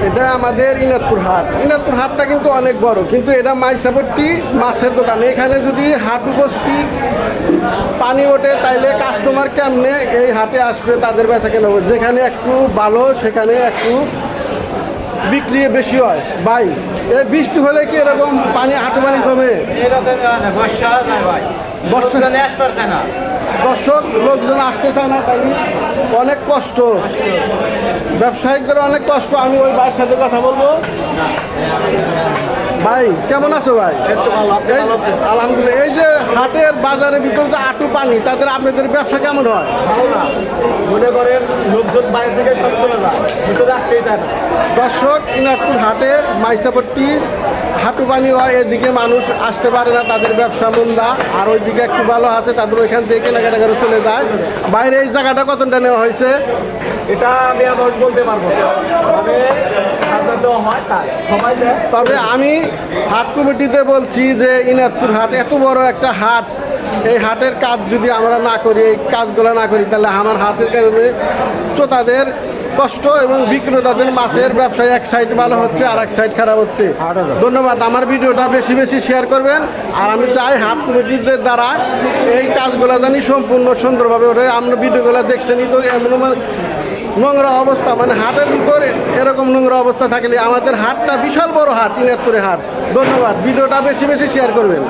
এটা আমাদের ইনাদপুর হাট। ইনাদপুর হাটটা কিন্তু অনেক বড়, কিন্তু এটা মাইসাপট্টি মাছের দোকান। এখানে যদি হাটু বস্তি পানি ওঠে তাইলে কাস্টমার কেমনে এই হাটে আসবে, তাদের বেচা কেনা হবে। যেখানে একটু ভালো সেখানে একটু বিক্রি বেশি হয়। ভাই এই বৃষ্টি হলে কি এরকম পানি হাঁটু পানি জমে? দর্শক লোকজন আসতে চায় না, তাই অনেক কষ্ট, ব্যবসায়িকদের অনেক কষ্ট। আমি ওই ভাইয়ের সাথে কথা বলবো। ভাই কেমন আছো ভাই? আলহামদুলিল্লাহ। এই যে হাটের বাজারের ভিতরে যে আটু পানি, তাদের আপনাদের ব্যবসা কেমন হয়? ভালো না, মনে করেন লোকজন বাইরে থেকে সব চলে যায়, ভিতরে আসতেই চায় না। দর্শক ইনাদপুর হাটে মাইসাপট্টি হাঁটু পানি হয়, এদিকে মানুষ আসতে পারে না, তাদের ব্যবসা মন্দা। আর ওইদিকে একটু ভালো আছে, তাদের ওইখান থেকে কেনাকাটা করে চলে যায়। বাইরে এই জায়গাটা কতটা নেওয়া হয়েছে এটা আমি আমার বলতে পারবো না, মানে খাজনা দেওয়া হয় তাই সবাই দেয়। তবে আমি হাট কমিটিতে বলছি যে ইনাদপুর হাট এত বড় একটা হাট, এই হাটের কাজ যদি আমরা না করি, এই কাজগুলো না করি, তাহলে আমার হাটের কারণে ক্রেতাদের কষ্ট এবং বিক্রেতাদের মাছের ব্যবসায় এক সাইড ভালো হচ্ছে আর এক সাইড খারাপ হচ্ছে। ধন্যবাদ। আমার ভিডিওটা বেশি বেশি শেয়ার করবেন। আর আমি চাই হাট কমিটিদের দ্বারা এই কাজগুলো জানি সম্পূর্ণ সুন্দরভাবে ওঠে। আমরা ভিডিওগুলো দেখছেনই তো, এমন নোংরা অবস্থা, মানে হাটের ভিতরে এরকম নোংরা অবস্থা থাকলে আমাদের হাটটা বিশাল বড় হাট, ইনাদপুরের হাট। ধন্যবাদ। ভিডিওটা বেশি বেশি শেয়ার করবেন।